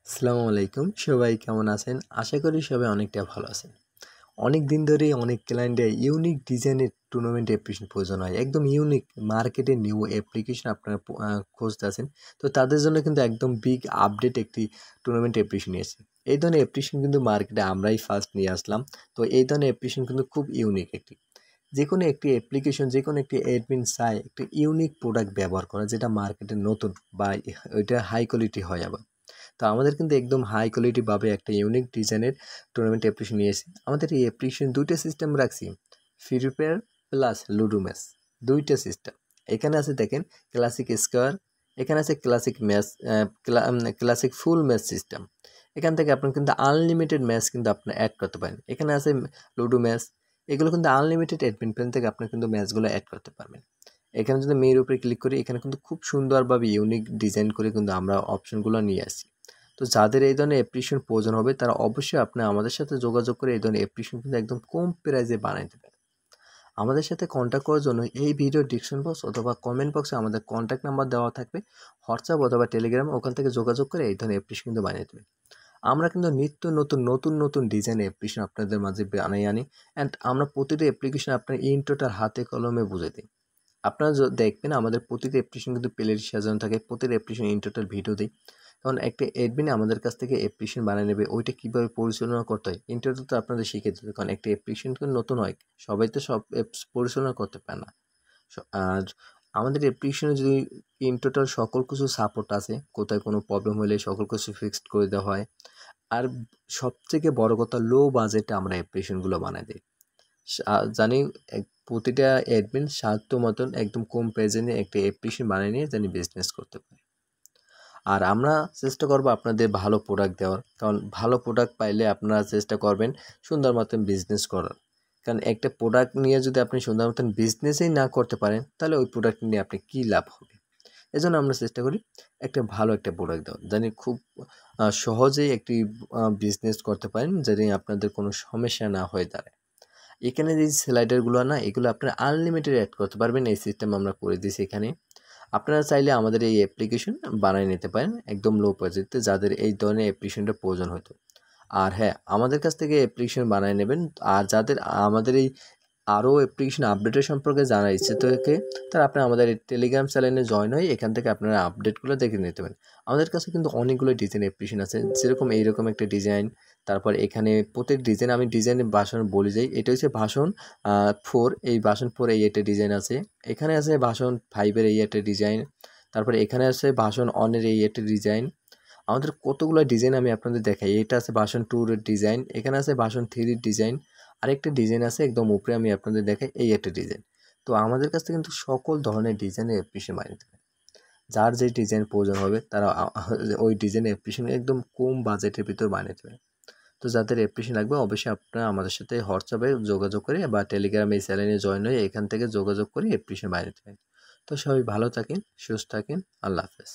আসসালামু আলাইকুম। সবাই কেমন আছেন? আশা করি সবাই অনেকটা ভালো আছেন। অনেক দিন ধরেই অনেক ক্লায়েন্টের ইউনিক ডিজাইনের টুর্নামেন্ট অ্যাপ্লিকেশন প্রয়োজন হয়। একদম ইউনিক মার্কেটে নিউ অ্যাপ্লিকেশন আপনারা খুঁজতেছেন। তো তাদের জন্য কিন্তু একদম বিগ আপডেট একটি টুর্নামেন্ট অ্যাপ্লিকেশন নিয়েছি। এই ধরনের অ্যাপ্লিকেশন কিন্তু মার্কেটে আমরাই ফার্স্ট নিয়ে আসলাম। তো এই ধরনের অ্যাপ্লিকেশন কিন্তু খুব ইউনিক একটি। যেকোনো একটি অ্যাপ্লিকেশন, যেকোনো একটি অ্যাডমিন চায় একটা ইউনিক প্রোডাক্ট ব্যবহার করা যেটা মার্কেটে নতুন বা ওইটা হাই কোয়ালিটি হয় আবার। তো আমাদের কিন্তু একদম হাই কোয়ালিটি ভাবে একটা ইউনিক ডিজাইনের টুর্নামেন্ট অ্যাপ্লিকেশন নিয়ে এসেছি। আমাদের এই অ্যাপ্লিকেশন ২ টা সিস্টেম রাখছি। Free fire plus ludo match ২ টা সিস্টেম। এখানে আছে দেখেন ক্লাসিক স্কোয়ার, এখানে আছে ক্লাসিক ম্যাচ ক্লাসিক ফুল ম্যাচ সিস্টেম। এখান থেকে আপনি কিন্তু আনলিমিটেড ম্যাচ কিন্তু আপনি অ্যাড করতে পারেন। এখানে আছে লুডো ম্যাচ, এগুলো কিন্তু আনলিমিটেড অ্যাডমিন প্ল্যান থেকে আপনি কিন্তু ম্যাচগুলো অ্যাড করতে পারবেন। এখানে যদি মেয়ের উপরে ক্লিক করি, এখানে কিন্তু খুব সুন্দরভাবে ইউনিক ডিজাইন করে কিন্তু আমরা অপশনগুলো নিয়ে আসি। তো যাদের এই ধরনের অ্যাপ্লিকেশন প্রয়োজন হবে তারা অবশ্যই আপনি আমাদের সাথে যোগাযোগ করে এই ধরনের অ্যাপ্লিকেশন কিন্তু একদম কম প্রাইসে বানাই দেবেন। আমাদের সাথে কন্ট্যাক্ট করার জন্য এই ভিডিও ডিসক্রিপশন বক্স অথবা কমেন্ট বক্সে আমাদের কন্ট্যাক্ট নাম্বার দেওয়া থাকবে। হোয়াটসঅ্যাপ অথবা টেলিগ্রাম ওখান থেকে যোগাযোগ করে এই ধরনের অ্যাপ্লিকেশন কিন্তু বানিয়ে দেবেন। আমরা কিন্তু নিত্য নতুন ডিজাইন অ্যাপ্লিকেশন আপনাদের মাঝে বানিয়ে আনি। অ্যান্ড আমরা প্রতিটি অ্যাপ্লিকেশন আপনার ইন্ট্রোটার হাতে কলমে বুঝে দিই। আপনারা দেখবেন আমাদের প্রতিটি অ্যাপ্লিকেশন কিন্তু প্লেলিস্ট সাজানো থাকে। প্রতিটি অ্যাপ্লিকেশন ইন্ট্রোটার ভিডিও দিই। কারণ একটা অ্যাডমিন আমাদের কাছ থেকে অ্যাপ্লিকেশন বানিয়ে নেবে, ওইটা কীভাবে পরিচালনা করতে হয় ইন্ট্রোটা তো আপনাদের শিখিয়ে দিতে হবে। কারণ একটা অ্যাপ্লিকেশন তো নতুন হয়, সবাই তো সব অ্যাপস পরিচালনা করতে পারে না। আর আমাদের অ্যাপ্লিকেশনে যদি ইন্ট্রোটার সকল কিছু সাপোর্ট আছে, কোথায় কোনো প্রবলেম হলে সকল কিছু ফিক্সড করে দেওয়া হয়। আর সবথেকে বড় কথা, লো বাজেটে আমরা অ্যাপ্লিকেশনগুলো বানাই দিই। জানি প্রতিটা অ্যাডমিন সাধ্য মতন একদম কম প্রাইজে নিয়ে একটা অ্যাপ্লিকেশন বানিয়ে নিয়ে জানি বিজনেস করতে পারে। আর আমরা চেষ্টা করব আপনাদের ভালো প্রোডাক্ট দেওয়ার। কারণ ভালো প্রোডাক্ট পাইলে আপনারা চেষ্টা করবেন সুন্দর মতন বিজনেস করার। কারণ একটা প্রোডাক্ট নিয়ে যদি আপনি সুন্দর মতন বিজনেসই না করতে পারেন, তাহলে ওই প্রোডাক্ট নিয়ে আপনি কী লাভ হবে? এজন্য আমরা চেষ্টা করি একটা ভালো একটা প্রোডাক্ট দেওয়ার। জানি খুব সহজেই একটি বিজনেস করতে পারেন, যাতে আপনাদের কোনো সমস্যা না হয়ে দাঁড়ায়। এখানে যে স্লাইডারগুলো না, এগুলো আপনারা আনলিমিটেড অ্যাড করতে পারবেন। এই সিস্টেম আমরা করে দিয়েছি এখানে। আপনারা চাইলে আমাদের এই অ্যাপ্লিকেশন বানিয়ে নিতে পারেন একদম লো বাজেটে, যাদের এই ধরনের অ্যাপ্লিকেশনটা প্রয়োজন হতো। আর হ্যাঁ, আমাদের কাছ থেকে অ্যাপ্লিকেশন বানিয়ে নেবেন। আর যাদের আমাদের এই আরও অ্যাপ্লিকেশন আপডেটের সম্পর্কে জানার ইচ্ছে থাকে, তারা আপনারা আমাদের এই টেলিগ্রাম চ্যানেলে জয়েন হয়ে এখান থেকে আপনারা আপডেটগুলো দেখে নিতে পারেন। আমাদের কাছে কিন্তু অনেকগুলো ডিজাইন অ্যাপ্লিকেশন আছে, যেরকম এইরকম একটা ডিজাইন। তারপর এখানে প্রত্যেক ডিজাইন আমি ডিজাইনের ভার্সন বলে যাই। এটা হচ্ছে ভার্সন 4, এই ভার্সন 4 এই একটা ডিজাইন আছে। এখানে আছে ভার্সন 5 এর এই একটা ডিজাইন। তারপরে এখানে আছে ভার্সন 1 এর এই একটা ডিজাইন। আমাদের কতগুলো ডিজাইন আমি আপনাদের দেখাই। এটা আছে ভার্সন 2 এর ডিজাইন, এখানে আছে ভার্সন 3 এর ডিজাইন। আরেকটা ডিজাইন আছে একদম উপরে, আমি আপনাদের দেখাই এই একটা ডিজাইন। তো আমাদের কাছ থেকে কিন্তু সকল ধরনের ডিজাইনের অ্যাপ্লিকেশন বানিয়ে দেবে। যার যে ডিজাইন প্রয়োজন হবে তারা ওই ডিজাইনের অ্যাপ্লিকেশন একদম কম বাজেটের ভিতর বানিয়ে দেবে। তো যাদের অ্যাপ্লিকেশন লাগবে অবশ্যই আপনারা আমাদের সাথে হোয়াটসঅ্যাপে যোগাযোগ করে বা টেলিগ্রাম এই চ্যানেলে জয়েন হয়ে এখান থেকে যোগাযোগ করে অ্যাপ্লিকেশন বানিয়ে দেবেন। তো সবাই ভালো থাকেন, সুস্থ থাকেন। আল্লাহ হাফেজ।